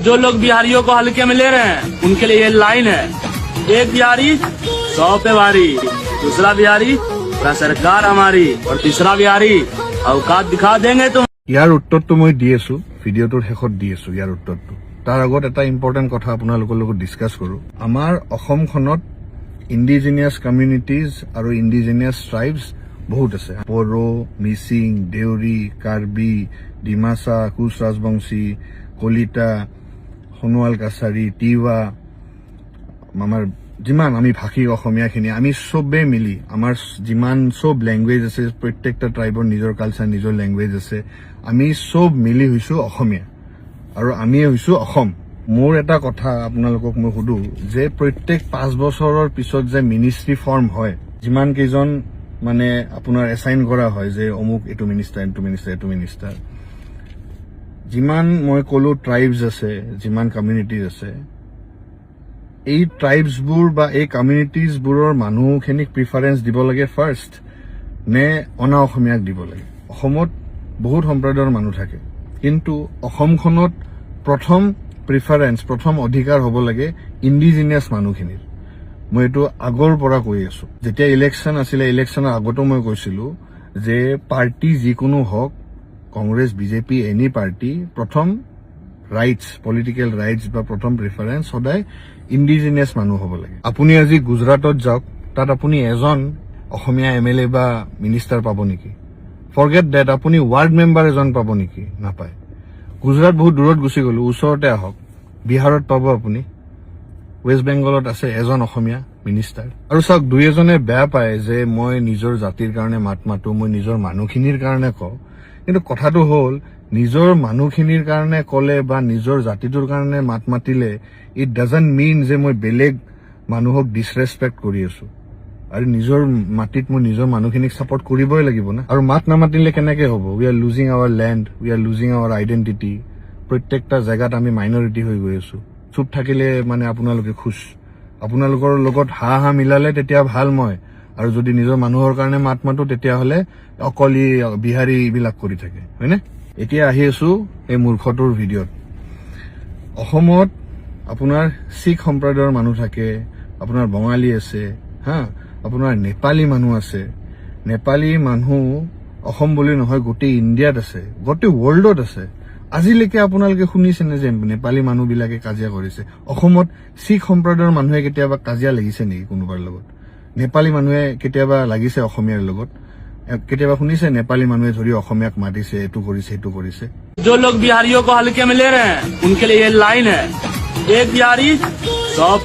जो लोग बिहारियों को हल्के में ले रहे हैं उनके लिए ये लाइन है, एक बिहारी 100 पे भारी, दूसरा बिहारी का सरकार हमारी और तीसरा बिहारी औकात दिखा देंगे तुम। ইয়াৰ উত্তৰটো মই দি আছো, ভিডিঅ'টোৰ শেষত দি আছো ইয়াৰ উত্তৰটো। তাৰ আগত এটা ইম্পৰ্টেণ্ট কথা আপোনালোকৰ লগত ডিছকাছ কৰো। আমাৰ অসমখনত ইণ্ডিজিনিয়াছ কমিউনিটিজ আৰু ইণ্ডিজিনিয়াছ ট্ৰাইবছ বহুত আছে। বড়ো, মিচিং, দেউৰী, কাৰ্বি, ডিমাচা, কোচ ৰাজবংশী, কলিতা, সোণোৱাল কাছাৰী, তিৱা, আমাৰ যিমান আমি ভাষী অসমীয়াখিনি আমি চবেই মিলি আমাৰ যিমান চব লেংগুৱেজ আছে, প্ৰত্যেকটা ট্ৰাইবৰ নিজৰ কালচাৰ, নিজৰ লেংগুৱেজ আছে, আমি চব মিলি হৈছো অসমীয়া আৰু আমিয়ে হৈছো অসম। মোৰ এটা কথা আপোনালোকক মই সুধো যে প্ৰত্যেক 5 বছৰৰ পিছত যে মিনিষ্ট্ৰী ফৰ্ম হয়, যিমান কেইজন মানে আপোনাৰ এছাইন কৰা হয় যে অমুক এইটো মিনিষ্টাৰ, এইটো মিনিষ্টাৰ, এইটো মিনিষ্টাৰ, যিমান মই ক'লো ট্ৰাইবছ আছে, যিমান কমিউনিটিজ আছে, এই ট্ৰাইবছবোৰ বা এই কমিউনিটিজবোৰৰ মানুহখিনিক প্ৰিফাৰেঞ্চ দিব লাগে ফাৰ্ষ্ট নে অনা অসমীয়াক দিব লাগে? অসমত বহুত সম্প্ৰদায়ৰ মানুহ থাকে, কিন্তু অসমখনত প্ৰথম প্ৰিফাৰেঞ্চ, প্ৰথম অধিকাৰ হ'ব লাগে ইণ্ডিজিনিয়াছ মানুহখিনিৰ। মই এইটো আগৰ পৰা কৈ আছো। যেতিয়া ইলেকশ্যন আছিলে, ইলেকশ্যনৰ আগতো মই কৈছিলো যে পাৰ্টি যিকোনো হওক, কংগ্ৰেছ, বিজেপি, এনি পাৰ্টি, প্ৰথম ৰাইটছ, পলিটিকেল ৰাইটছ বা প্ৰথম প্ৰিফাৰেঞ্চ সদায় ইণ্ডিজিনিয়াছ মানুহ হ'ব লাগে। আপুনি আজি গুজৰাটত যাওক, তাত আপুনি এজন অসমীয়া MLA বা মিনিষ্টাৰ পাব নেকি? ফৰগেট ডেট, আপুনি ৱাৰ্ড মেম্বাৰ এজন পাব নেকি? নাপায়। গুজৰাট বহুত দূৰত গুচি গলো, ওচৰতে আহক, বিহাৰত পাব আপুনি, ৱেষ্ট বেংগলত আছে এজন অসমীয়া মিনিষ্টাৰ। আৰু চাওক, দুই এজনে বেয়া পায় যে মই নিজৰ জাতিৰ কাৰণে মাত মাতো, মই নিজৰ মানুহখিনিৰ কাৰণে কওঁ, কিন্তু কথাটো হ'ল নিজৰ মানুহখিনিৰ কাৰণে ক'লে বা নিজৰ জাতিটোৰ কাৰণে মাত মাতিলে ইট ডাজন্ট মিন যে মই বেলেগ মানুহক ডিছৰেছপেক্ট কৰি আছো। আৰু নিজৰ মাটিত মই নিজৰ মানুহখিনিক ছাপৰ্ট কৰিবই লাগিব না। আৰু মাত নামাতিলে কেনেকে হ'ব? We are losing our land, we are losing our identity. প্ৰত্যেকটা জেগাত আমি মাইনৰিটি হৈ গৈ আছো। চুপ থাকিলে মানে আপোনালোকে খুচ, আপোনালোকৰ লগত হাঁহ মিলালে তেতিয়া ভাল মই, আৰু যদি নিজৰ মানুহৰ কাৰণে মাত মাতো তেতিয়াহ'লে অকলি বিহাৰী এইবিলাক কৰি থাকে, হয়নে? এতিয়া আহি আছো এই মূৰ্খটোৰ ভিডিঅ'ত। অসমত আপোনাৰ শিখ সম্প্ৰদায়ৰ মানুহ থাকে, আপোনাৰ বঙালী আছে, আপোনাৰ নেপালী মানুহ আছে। নেপালী মানুহ অসম বুলি নহয়, গোটেই ইণ্ডিয়াত আছে, গোটেই ৱৰ্ল্ডত আছে। আজিলৈকে আপোনালোকে শুনিছেনে যে নেপালী মানুহবিলাকে কাজিয়া কৰিছে? অসমত শিখ সম্প্ৰদায়ৰ মানুহে কেতিয়াবা কাজিয়া লাগিছে নেকি কোনোবাৰ লগত? নেপালী মানুহে কেতিয়াবা লাগিছে অসমীয়াৰ লগত? কেতিয়াবা শুনিছে নেপালী মানুহে ধৰি অসমীয়াক মাতিছে, এইটো কৰিছে, সেইটো কৰিছে? जो लोग बिहारियों को हल्के में ले रहे हैं उनके लिए ये लाइन है, एक बिहारी 100